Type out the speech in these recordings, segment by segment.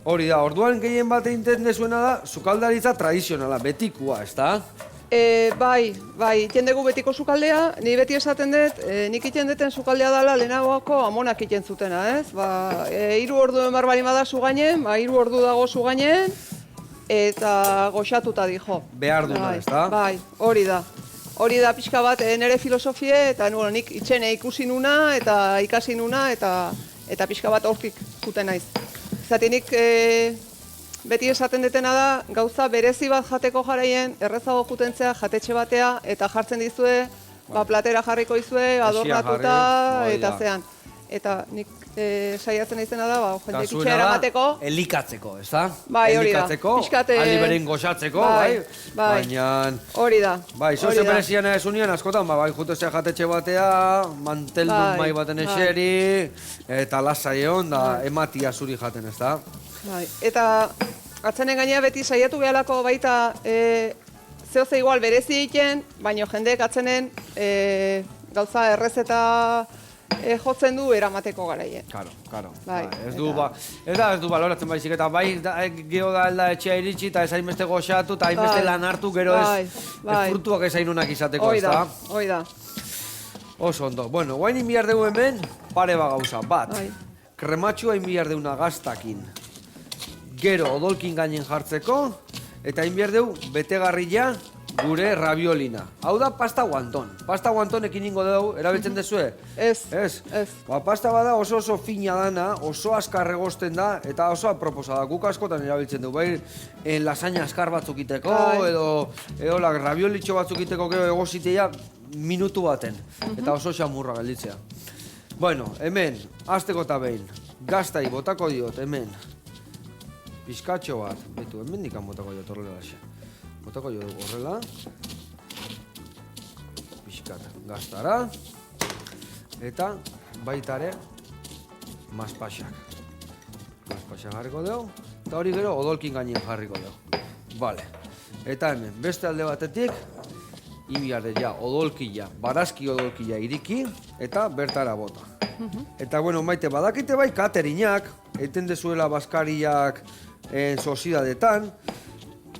Hori da, orduan gehien bat egiten dezuena da, sukaldaritza tradizionala, betikua, ez da? Bai, iten dugu betiko sukaldea, ni beti esaten dut, nik iten duten sukaldea dela lehenagoako amonak iten zutena, ez? 3 ordu emar bali bada zu gainen, 3 ordu dago zu gainen, eta goxatuta dijo. Behar duna, ez da? Bai, hori da. Hori da pixka bat nire filosofie, eta nik itxene ikusi nuna, eta ikasi nuna, eta pixka bat hortik zuten naiz. Zati nik beti esaten detena da, gauza berezi bat jateko jaraien, errezago jutentzea, jatetxe batea, eta jartzen dizue, platera jarriko izue, adornatuta, eta zean. Eta nik saiatzen naizena da, jende kitxea eramateko. Elikatzeko, ez da? Bai, hori da. Elikatzeko, aldi beren goxatzeko, bai? Baina... Hori da. Bai, zoze berezian ez unian askotan, bai, jutezea jatetxe batea, manteldun mai baten eseri, eta lasai egon, da ematia zuri jaten, ez da? Bai, eta atzenen gainea beti saiatu behalako baita zehoze igual berezi egiten, baina jendeek atzenen gauza errezeta jotzen du eramateko garaien. Karo. Ez du baloratzen baizik, eta bai geho da elda etxea iritsi, eta ez hainbeste goxatu, eta hainbeste lan hartu, gero ez frutuak ez hainunak izateko, ez da? Hoi da. Oso ondo. Bueno, guain inbiar dugu hemen, pare ba gauza. Bat, krematxua inbiar deuna gaztakin. Gero odolkin gainen jartzeko, eta inbiar dugu betegarria gure raviolina. Hau da pasta guanton. Pasta guantonekin ingo dugu, erabiltzen dezue? Ez. Pasta bada oso fina dana, oso azkar egosten da, eta oso aproposa da. Guk askotan erabiltzen dugu, bai lasaña azkar batzuk iteko, edo raviolitxo batzuk iteko gero egozitea minutu baten. Eta oso xamurra gelditzea. Bueno, hemen, hasteko eta behin, gaztai botako diot, hemen, pizkatxo bat, betu, hemen dikan botako diot horrela xe. Botako jo dugu horrela. Pixkat gaztara. Eta baitare maspaxak. Maspaxak jarriko dugu. Eta hori gero odolkin gainen jarriko dugu. Vale. Eta hemen, beste alde batetik, ibiarde ja odolkia, barazki odolkia iriki, eta bertara bota. Eta bueno, maite, badakite bai katerinak, eten dezuela baskariak sozidadetan,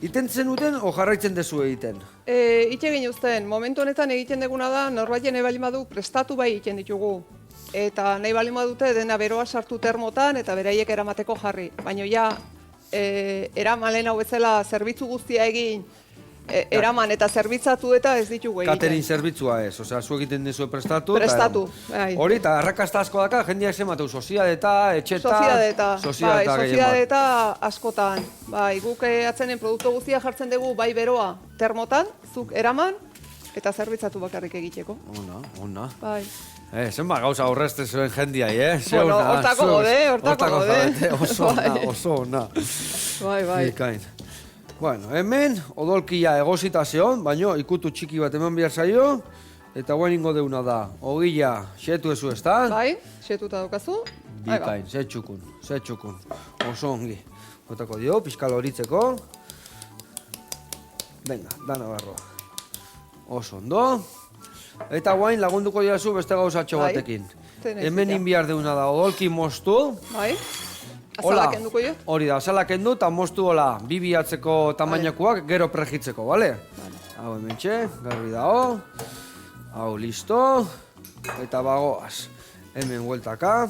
iten zenuten o jarraitzen dezu egiten? Ite egin uzten, momentu honetan egiten deguna da, norbaiten nahi balin badu prestatu bai egiten ditugu. Eta nahi balin badute dena beroa sartu termotan eta beraiek eramateko jarri. Baina ja, eraman hau bezala zerbitzu guztia egin, eraman eta zerbitzatu eta ez ditugu egiten. Catering zerbitzua ez, osea, zu egiten dizue prestatu. Prestatu, bai. Hori, eta arrakasta asko daka, jendeak zemateu, soziadeta, etxeta... Soziadeta askotan. Bai, guk atzenen produktu guztia jartzen dugu bai beroa termotan, zuk eraman, eta zerbitzatu bakarrik egiteko. Ona. Bai. Zenba gauza horrezte zuen jendiai, Bueno, hortako gode. Oso ona. Bai. Ikain. Bueno, hemen odolkia egozita zeon, baina ikutu txiki bat eman behar zaio, eta guen ingo deuna da. Ogila, xetu ezu ez da? Bai, xetuta daukazu. Bikain, zetxukun. Oso ongi. Botako dio, pixkal horitzeko. Venga, dana barroa. Oso ondo. Eta guain lagunduko diazu beste gauzatxo batekin. Hemen inbiar deuna da, odolki moztu. Bai. Azala kenduko jo? Hori da, azala kendu eta moztu hola bibiatzeko tamainakoak gero prejitzeko, bale? Hau hemen txe, garbi dao. Hau listo. Eta bagoaz. Hemen hueltaka.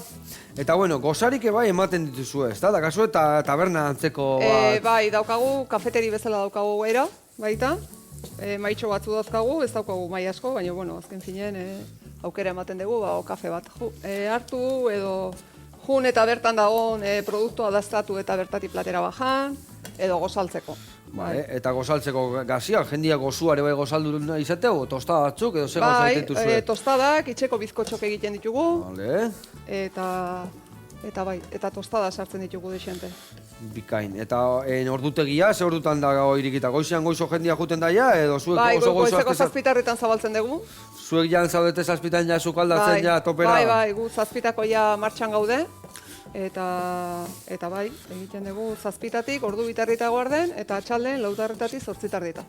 Eta bueno, gozarik bai ematen dituzu ez, da? Dakazu eta taberna antzeko bat. Bai, daukagu, kafeteri bezala daukagu gaira, baita. Maitxo batzu dauzkagu, ez daukagu mai asko, baina bueno, azken zinen aukera ematen dugu, kafe bat hartu edo jun eta bertan dagoen produktua daztatu eta bertatik platera bajan, edo gozaltzeko. Eta gozaltzeko gazia, jendia gozuare bai gozaldu izateu, tostada batzuk edo ze gauza egiten zuen? Bai, tostadak, itxeko bizkotxok egiten ditugu. Vale. Eta tostada sartzen ditugu desente. Bikain. Eta ordutegia, ze ordutan da irikita? Goizean goizo jendia juten daia, edo zuek oso goizo... Bai, goizeko zazpitarretan zabaltzen dugu. Zuek jan zaudete zazpitan ja sukaldatzen ja topera? Bai, gu zazpitako ja martxan gaude. Eta bai, egiten dugu zazpitatik, ordu bitarrita guarden, eta atxalden lautarretatik 8 tardita.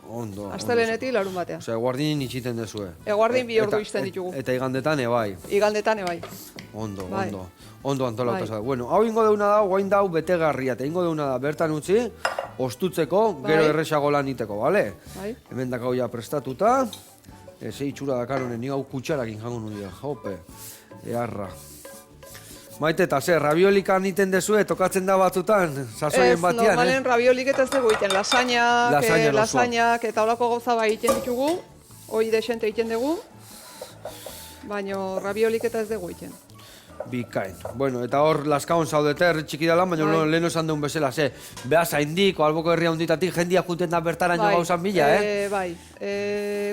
Ondo. Astelenetik larun batean. Osea, eguardin itxiten dezue. Eguardin 2 ordu izten ditugu. Eta igandetan ebai. Igandetan bai. Ondo, Bai. ondo. Ondo antolatuta Bai. zaude. Bueno, hau ingo deuna da, guain dau betegarria, eta ingo deuna da bertan utzi, ostutzeko, gero Bai. erresago lan iteko, bale? Bai. Hemen dakau ja prestatuta, ze itxura dakaronen, ni hau kutsarakin jango nun dira, jope, earra. Maite, eta ze, rabiolikan iten dezue, tokatzen da batzutan, sasoien Ez, batian, normalen rabiolik eta ez dugu iten, lasainak, Lasainak osoa. lasainak eta olako gauza bai iten ditugu, hoi desente iten dugu, baina rabiolik eta ez dugu iten. Bikain. Bueno, eta hor laskaon zaudete, herri txiki dela, baina Bai. lehen esan duen bezala, ze, behaz haindik, alboko herria hunditatik, jendia juten da bertaraino gauzan bila, Bai,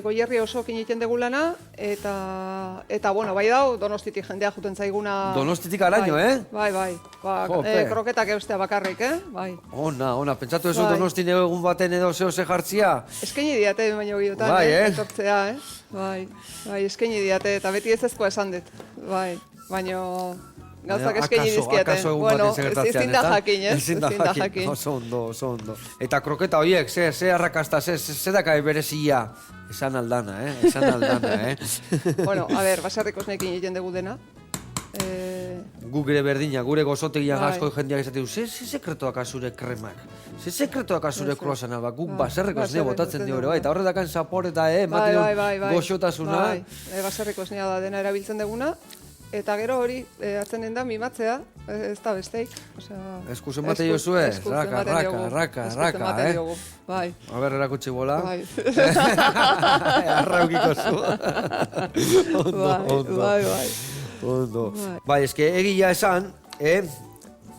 goierri oso kiniten dugu lana, eta bueno, bai dau, Donostitik jendea juten zaiguna. Donostitik araño, bai, Bai, ba, Jope. kroketak eustea bakarrik, bai. Ona, pentsatu ez Bai. Donostin egun baten edo zeo ze jartzia? Eskaini diate baino gehiotan, Bai, etortzea, Bai, eskaini diate, eta beti ez ezkoa esan dut, bai. Baina gauzak eskaini dizkieten. Akaso egun Bueno, baten segertatzean, ezin da jakin, ez? Ezin da jakin. Oso ondo. Eta kroketa horiek, ze arrakasta, ze dakai berezia? Esan aldana, Esan aldana, Bueno, a ber, baserrikoz nekin egiten dugu dena. Gu gure berdina, gure gozotegian Bai. asko jendeak esaten du, ze sekretuak azure kremak? Ze sekretuak azure Ez, ez. kroasana, guk Bai, baserriko ez baserriko botatzen ez dio dugu. bai, eta horretakan zapore eta ematen goxotasuna. Bai, baserrikoz da dena erabiltzen duguna. Eta gero hori, hartzen da mimatzea, ez da besteik. Eskuz ematen diozue, raka, Bai. A ber, erakutsi bola. Bai. Arraukiko zu. Bai. Ondo. Bai. Bai, eske egia esan,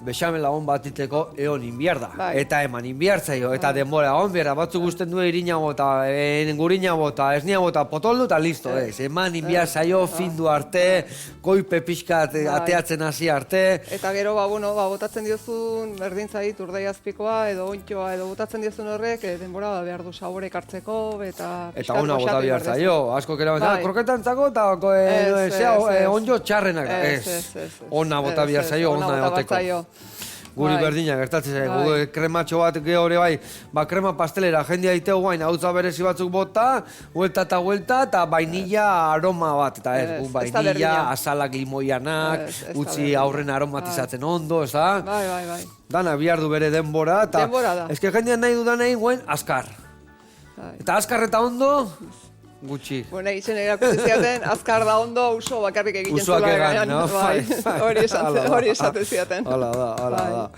bexamela on bat iteko eon inbiarda. Bai. Eta eman inbiartzaio, eta denbora on bierda, batzuk gusten du irina bota, gurina bota, esnia bota, potoldu eta listo, ez. Eman inbiartzaio, findu arte, goipe pixkat ateatzen hasi arte. Eta gero, botatzen diozun berdin zait urdei azpikoa edo ontxoa edo botatzen diozun horrek denbora behar du saborek hartzeko eta Eta ona bota behar zaio, asko kera Bai. kroketantzako eta onjo txarrenak. Ez, ona bota behar zaio, ona egoteko. Guri Bai. berdina gertatzen zaigu, Bai. krematxo bat gehore bai, krema pastelera jendia iteu guain, hautza berezi batzuk bota, huelta eta vainilla aroma bat, eta ez, Ez da vainilla, berdina. azalak limoianak, Ez da utzi berdina. aurren aromatizatzen ondo, ez da? Bai. Dana bihar du bere denbora, eta Denbora da. eske jendia nahi dudan egin guen, azkar. Bai. Eta azkar eta ondo, gutxi. Bueno, egiten erakutsi ziaten, azkar da ondo, uso bakarrik egiten Usoak zela egan, gainean, no? bai. Hori esaten ziaten. Hala da. Bai.